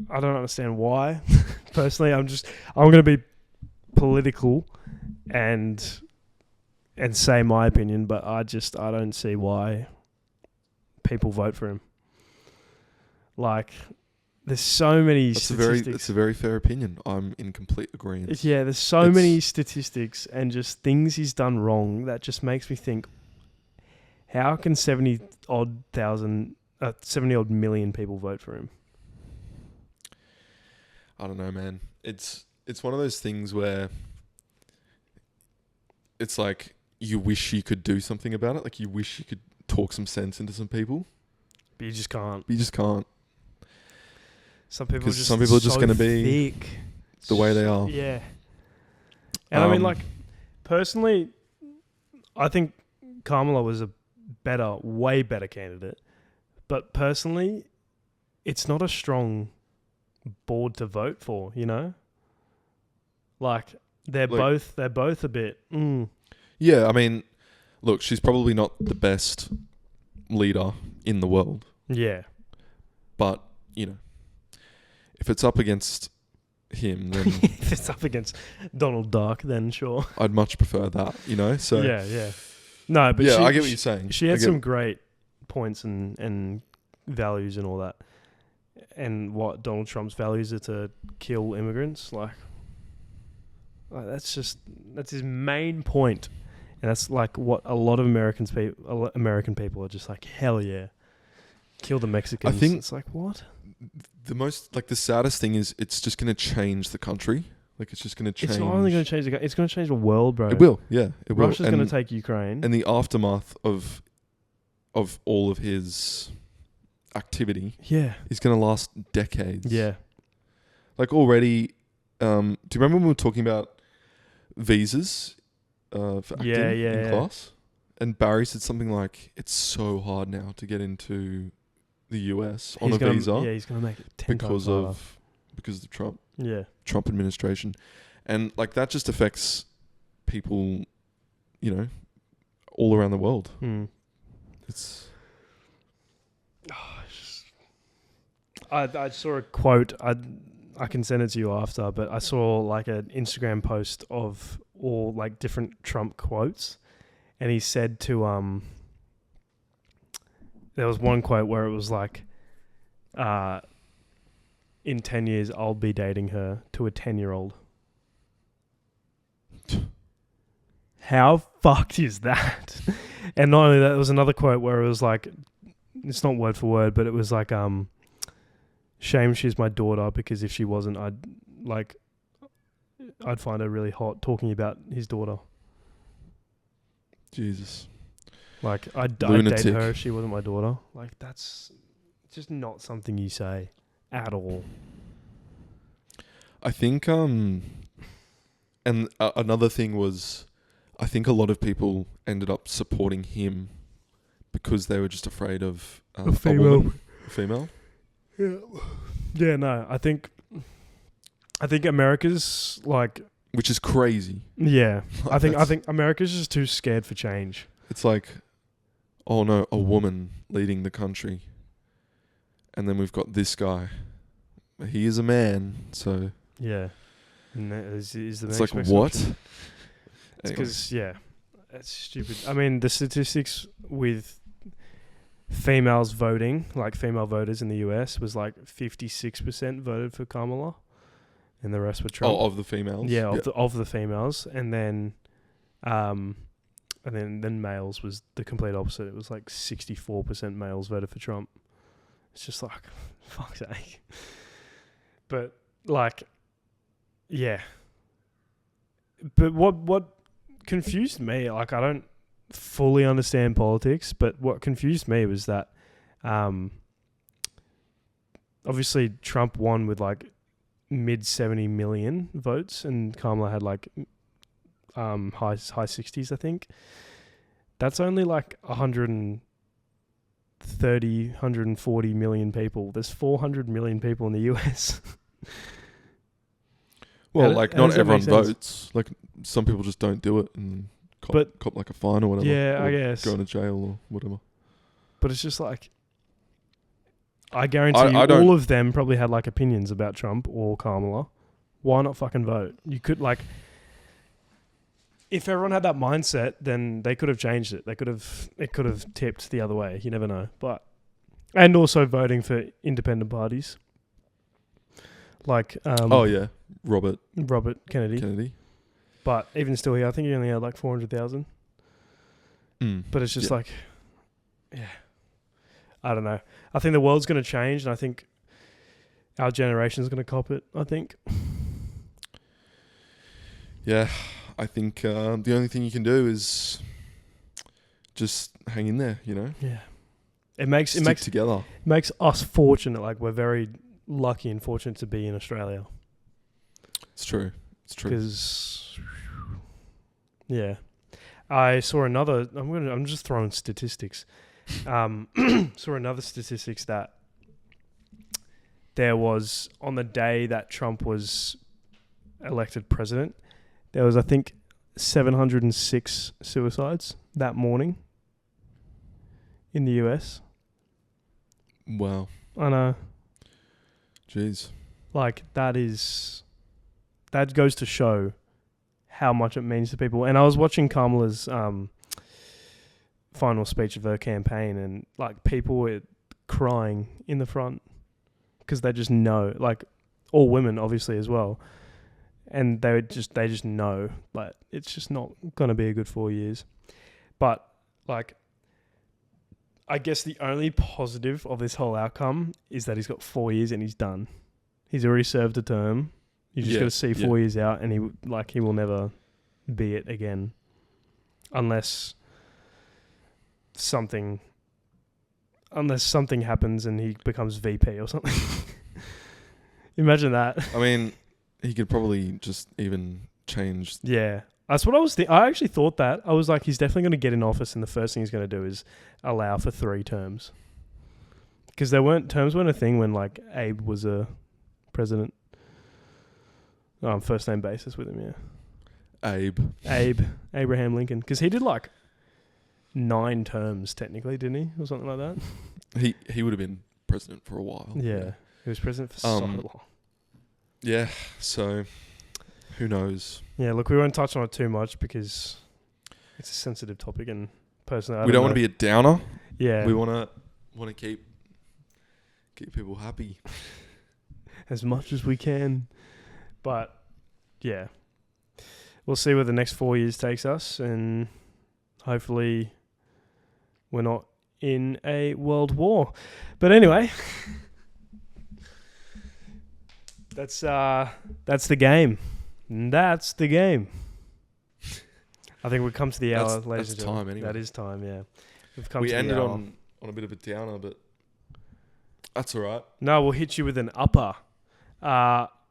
I don't understand why. Personally, I'm going to be political and and say my opinion, but I don't see why people vote for him. Like, there's so many statistics. It's a very fair opinion. I'm in complete agreement. Yeah, there's so many statistics and just things he's done wrong that just makes me think, how can 70 odd million people vote for him? I don't know, man. It's one of those things where it's like you wish you could do something about it. Like you wish you could talk some sense into some people. But you just can't. Some people are just going to be thick. The way they are. Yeah. And I mean, like, personally, I think Kamala was a way better candidate. But personally, it's not a strong board to vote for, you know? Like, they're both a bit... Yeah, I mean, look, she's probably not the best leader in the world. Yeah. But, you know, if it's up against him, then... if it's up against Donald Duck, then sure. I'd much prefer that, you know? So yeah. No, but I get what you're saying. She had some great points and values and all that. And what Donald Trump's values are to kill immigrants. Like that's his main point. And that's like what a lot of American people are just like, hell yeah. Kill the Mexicans. I think it's like, what? The saddest thing is it's just going to change the country. Like, it's just going to change. It's not only going to change it's going to change the world, bro. It will, yeah. It will. Russia's going to take Ukraine. And the aftermath of all of his activity is going to last decades. Yeah. Like, already, do you remember when we were talking about visas for acting in class? And Barry said something like, it's so hard now to get into the US on a visa. Yeah, he's going to make it 10 times harder. Because of Trump. Yeah. Trump administration. And like that just affects people, you know, all around the world. It's I saw a quote. I can send it to you after, but I saw like an Instagram post of all like different Trump quotes, and he said to there was one quote where it was like, in 10 years I'll be dating her to a 10-year-old. How fucked is that? And not only that, there was another quote where it was like, it's not word for word, but it was like, shame she's my daughter, because if she wasn't, I'd find her really hot, talking about his daughter. Jesus. Like, I'd date her if she wasn't my daughter. Like, that's just not something you say at all. I think, and another thing was, I think a lot of people ended up supporting him because they were just afraid of a female. Yeah, no, I think America's like, which is crazy. Yeah, I think America's just too scared for change. It's like, oh no, a woman leading the country, and then we've got this guy. He is a man, so yeah. And that is the it's next like what? It's because that's stupid. I mean, the statistics with females voting, like female voters in the US, was like 56% voted for Kamala, and the rest were Trump. Oh, of the females. Yeah, of the females, and then males was the complete opposite. It was like 64% males voted for Trump. It's just like, fuck's sake. But like, yeah. But what confused me, like, I don't fully understand politics, but what confused me was that obviously Trump won with like mid 70 million votes, and Kamala had like high 60s, I think. That's only like 140 million people. There's 400 million people in the US. Well, like, not everyone votes. Like, some people just don't do it and cop like a fine or whatever. Yeah, or I guess. Go into jail or whatever. But it's just like, I guarantee you all of them probably had like opinions about Trump or Kamala. Why not fucking vote? You could like, if everyone had that mindset, then they could have changed it. It could have tipped the other way. You never know. And also voting for independent parties. Like Robert Kennedy. But even still, I think he only had like 400,000. But it's just I don't know. I think the world's going to change, and I think our generation is going to cop it. I think. Yeah, I think the only thing you can do is just hang in there. You know. Yeah. It makes together. It makes us fortunate. Like, we're very lucky and fortunate to be in Australia. It's true. Because, I saw another. I'm just throwing statistics. Saw another statistics that there was, on the day that Trump was elected president, there was, I think, 706 suicides that morning in the US. Wow. I know. Jeez. Like, that goes to show how much it means to people. And I was watching Kamala's final speech of her campaign, and like, people were crying in the front because they just know, like, all women obviously as well, and they just know, like, it's just not gonna be a good 4 years. But like, I guess the only positive of this whole outcome is that he's got 4 years and he's done. He's already served a term. You just got to see 4 years out, and he will never be it again, unless something happens and he becomes VP or something. Imagine that. I mean, he could probably just even change. Yeah. That's what I was thinking. I actually thought that. I was like, he's definitely going to get in office, and the first thing he's going to do is allow for 3 terms. Because terms weren't a thing when, like, Abe was a president. On first name basis with him, yeah. Abraham Lincoln. Because he did like 9 terms technically, didn't he? Or something like that. He would have been president for a while. Yeah. He was president for so long. Yeah, so who knows? Yeah, look, we won't touch on it too much because it's a sensitive topic, and personally, we don't want to be a downer. Yeah. We want to keep people happy as much as we can. But yeah, we'll see where the next 4 years takes us, and hopefully we're not in a world war. But anyway, that's the game. That's the game. I think we've come to the hour, ladies and gentlemen. Time anyway. That is time, yeah. We ended on a bit of a downer, but that's all right. No, we'll hit you with an upper.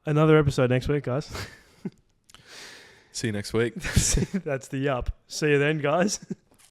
Another episode next week, guys. See you next week. That's the up. See you then, guys.